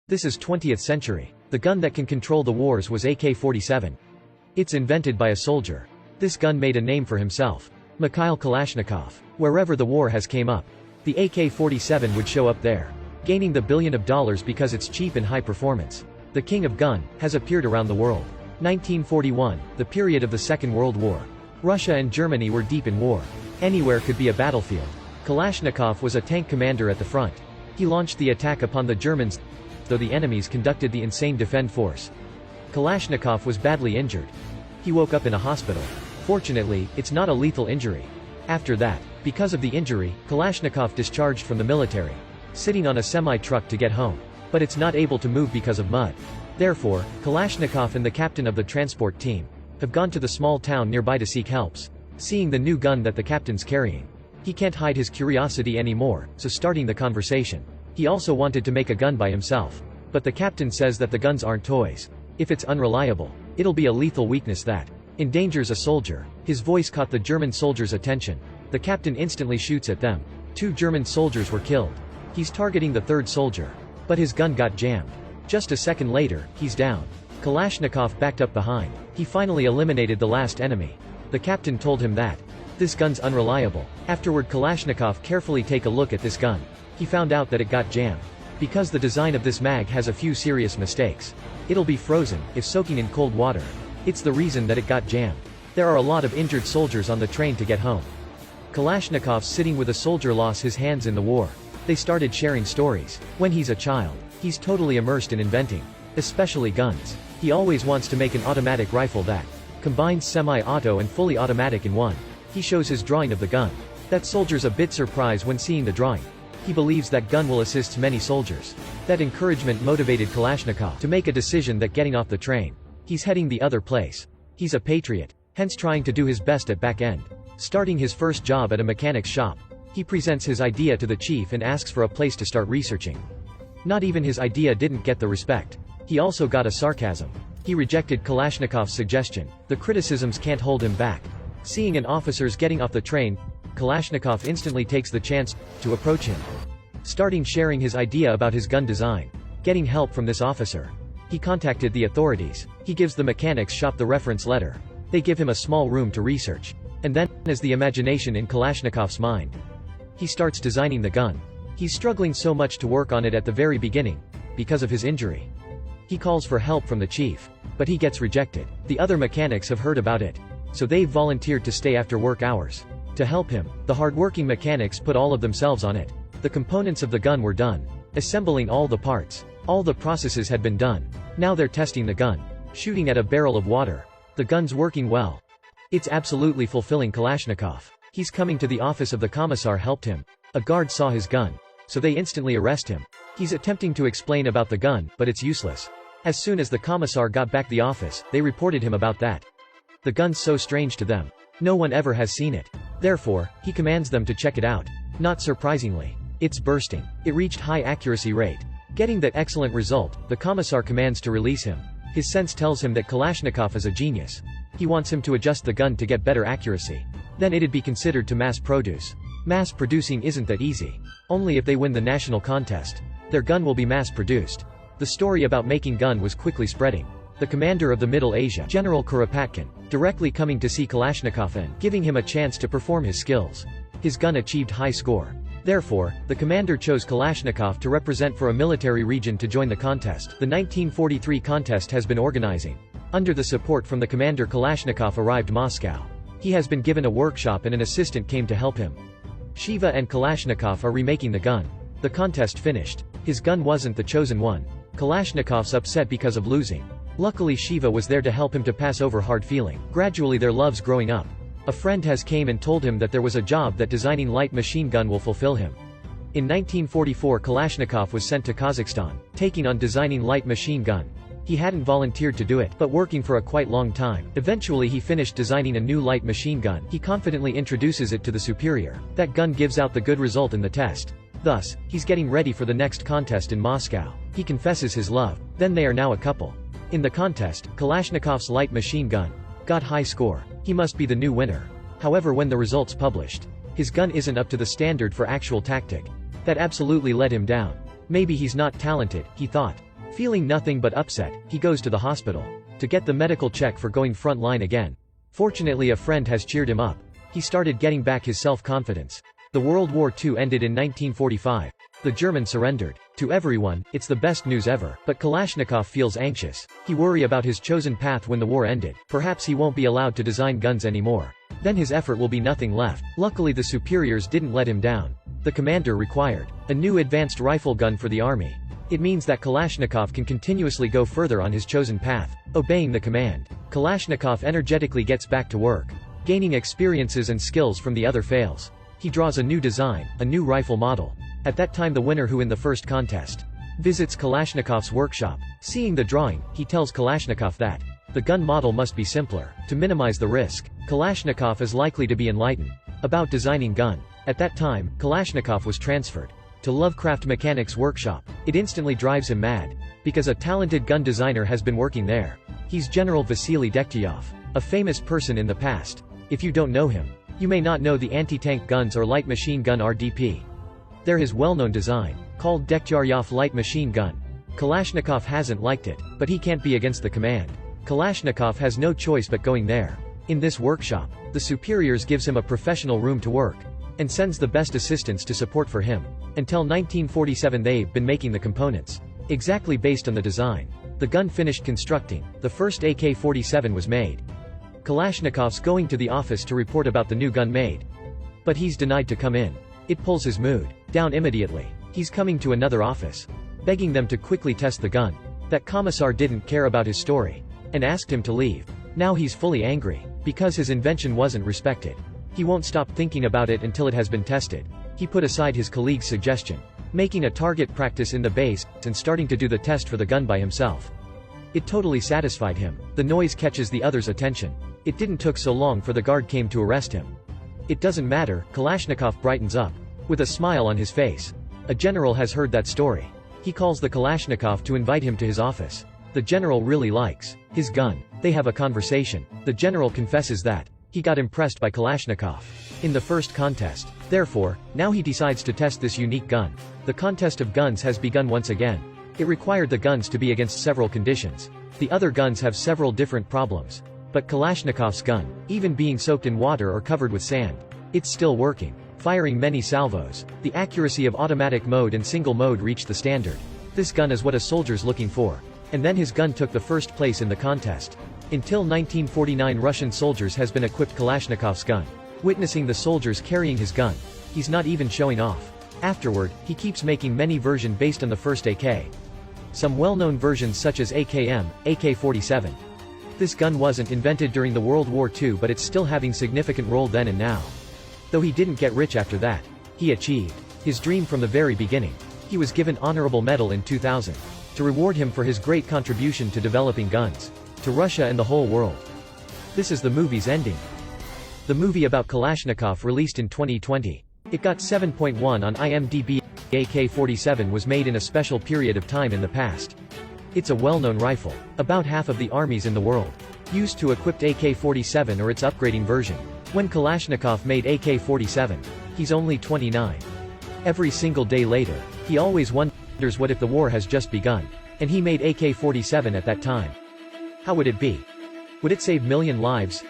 This is 20th century. The gun that can control the wars was AK-47. It's invented by a soldier. This gun made a name for himself. Mikhail Kalashnikov. Wherever the war has came up, the AK-47 would show up there, gaining the billion of dollars because it's cheap and high performance. The king of gun has appeared around the world. 1941, the period of the Second World War. Russia and Germany were deep in war. Anywhere could be a battlefield. Kalashnikov was a tank commander at the front. He launched the attack upon the Germans, though the enemies conducted the insane defend force. Kalashnikov was badly injured. He woke up in a hospital. Fortunately, it's not a lethal injury. After that, because of the injury, Kalashnikov discharged from the military, sitting on a semi-truck to get home. But it's not able to move because of mud. Therefore, Kalashnikov and the captain of the transport team have gone to the small town nearby to seek helps. Seeing the new gun that the captain's carrying, he can't hide his curiosity anymore, so starting the conversation. He also wanted to make a gun by himself. But the captain says that the guns aren't toys. If it's unreliable, it'll be a lethal weakness that endangers a soldier. His voice caught the German soldiers' attention. The captain instantly shoots at them. 2 German soldiers were killed. He's targeting the 3rd soldier, but his gun got jammed. Just a second later, he's down. Kalashnikov backed up behind. He finally eliminated the last enemy. The captain told him that this gun's unreliable. Afterward, Kalashnikov carefully take a look at this gun. He found out that it got jammed because the design of this mag has a few serious mistakes. It'll be frozen if soaking in cold water. It's the reason that it got jammed. There are a lot of injured soldiers on the train to get home. Kalashnikov's sitting with a soldier lost his hands in the war. They started sharing stories. When he's a child, he's totally immersed in inventing, especially guns. He always wants to make an automatic rifle that combines semi-auto and fully automatic in one. He shows his drawing of the gun. That soldier's a bit surprised when seeing the drawing. He believes that gun will assist many soldiers. That encouragement motivated Kalashnikov to make a decision that getting off the train, he's heading the other place. He's a patriot, hence trying to do his best at back end. Starting his first job at a mechanic's shop, he presents his idea to the chief and asks for a place to start researching. Not even his idea didn't get the respect. He also got a sarcasm. He rejected Kalashnikov's suggestion. The criticisms can't hold him back. Seeing an officer's getting off the train, Kalashnikov instantly takes the chance to approach him, starting sharing his idea about his gun design. Getting help from this officer, he contacted the authorities. He gives the mechanics shop the reference letter. They give him a small room to research. And then, as the imagination in Kalashnikov's mind, he starts designing the gun. He's struggling so much to work on it at the very beginning, because of his injury. He calls for help from the chief, but he gets rejected. The other mechanics have heard about it, so they've volunteered to stay after work hours to help him. The hardworking mechanics put all of themselves on it. The components of the gun were done. Assembling all the parts. All the processes had been done. Now they're testing the gun. Shooting at a barrel of water. The gun's working well. It's absolutely fulfilling Kalashnikov. He's coming to the office of the commissar helped him. A guard saw his gun, so they instantly arrest him. He's attempting to explain about the gun, but it's useless. As soon as the commissar got back the office, they reported him about that. The gun's so strange to them. No one ever has seen it. Therefore, he commands them to check it out. Not surprisingly, it's bursting. It reached high accuracy rate. Getting that excellent result, the commissar commands to release him. His sense tells him that Kalashnikov is a genius. He wants him to adjust the gun to get better accuracy. Then it'd be considered to mass produce. Mass producing isn't that easy. Only if they win the national contest, their gun will be mass produced. The story about making gun was quickly spreading. The commander of the Middle Asia, General Kuropatkin, directly coming to see Kalashnikov and giving him a chance to perform his skills. His gun achieved high score. Therefore, the commander chose Kalashnikov to represent for a military region to join the contest. The 1943 contest has been organizing. Under the support from the commander, Kalashnikov arrived Moscow. He has been given a workshop and an assistant came to help him. Shiva and Kalashnikov are remaking the gun. The contest finished. His gun wasn't the chosen one. Kalashnikov's upset because of losing. Luckily Shiva was there to help him to pass over hard feeling. Gradually their love's growing up. A friend has came and told him that there was a job that designing light machine gun will fulfill him. In 1944 Kalashnikov was sent to Kazakhstan, taking on designing light machine gun. He hadn't volunteered to do it, but working for a quite long time. Eventually he finished designing a new light machine gun. He confidently introduces it to the superior. That gun gives out the good result in the test. Thus, he's getting ready for the next contest in Moscow. He confesses his love. Then they are now a couple. In the contest, Kalashnikov's light machine gun got high score. He must be the new winner. However, when the results published, his gun isn't up to the standard for actual tactic. That absolutely let him down. Maybe he's not talented, he thought. Feeling nothing but upset, he goes to the hospital to get the medical check for going front line again. Fortunately, a friend has cheered him up. He started getting back his self-confidence. The World War II ended in 1945. The Germans surrendered. To everyone, it's the best news ever. But Kalashnikov feels anxious. He worries about his chosen path when the war ended. Perhaps he won't be allowed to design guns anymore. Then his effort will be nothing left. Luckily, the superiors didn't let him down. The commander required a new advanced rifle gun for the army. It means that Kalashnikov can continuously go further on his chosen path, obeying the command. Kalashnikov energetically gets back to work, gaining experiences and skills from the other fails. He draws a new design, a new rifle model. At that time, the winner who in the first contest visits Kalashnikov's workshop. Seeing the drawing, he tells Kalashnikov that the gun model must be simpler, to minimize the risk. Kalashnikov is likely to be enlightened about designing gun. At that time, Kalashnikov was transferred to Lovecraft Mechanics' workshop. It instantly drives him mad, because a talented gun designer has been working there. He's General Vasily Dektyov, a famous person in the past. If you don't know him, you may not know the anti-tank guns or light machine gun RDP. They're his well-known design, called Dektyarov light machine gun. Kalashnikov hasn't liked it, but he can't be against the command. Kalashnikov has no choice but going there. In this workshop, the superiors gives him a professional room to work, and sends the best assistants to support for him. Until 1947 they've been making the components, exactly based on the design. The gun finished constructing, the first AK-47 was made. Kalashnikov's going to the office to report about the new gun made. But he's denied to come in. It pulls his mood down immediately. He's coming to another office, begging them to quickly test the gun. That commissar didn't care about his story, and asked him to leave. Now he's fully angry, because his invention wasn't respected. He won't stop thinking about it until it has been tested. He put aside his colleague's suggestion, making a target practice in the base, and starting to do the test for the gun by himself. It totally satisfied him. The noise catches the others' attention. It didn't took so long for the guard came to arrest him. It doesn't matter, Kalashnikov brightens up, with a smile on his face. A general has heard that story. He calls the Kalashnikov to invite him to his office. The general really likes his gun. They have a conversation. The general confesses that he got impressed by Kalashnikov in the first contest. Therefore, now he decides to test this unique gun. The contest of guns has begun once again. It required the guns to be against several conditions. The other guns have several different problems. But Kalashnikov's gun, even being soaked in water or covered with sand, it's still working, firing many salvos. The accuracy of automatic mode and single mode reached the standard. This gun is what a soldier's looking for. And then his gun took the first place in the contest. Until 1949 Russian soldiers has been equipped Kalashnikov's gun. Witnessing the soldiers carrying his gun, he's not even showing off. Afterward, he keeps making many versions based on the first AK. Some well-known versions such as AKM, AK-47. This gun wasn't invented during the World War II, but it's still having significant role then and now. Though he didn't get rich after that, he achieved his dream from the very beginning. He was given honorable medal in 2000 to reward him for his great contribution to developing guns to Russia and the whole world. This is the movie's ending. The movie about Kalashnikov released in 2020. It got 7.1 on IMDb. AK-47 was made in a special period of time in the past. It's a well-known rifle. About half of the armies in the world used to equip AK-47 or its upgrading version. When Kalashnikov made AK-47, he's only 29. Every single day later, he always wonders what if the war has just begun, and he made AK-47 at that time. How would it be? Would it save million lives?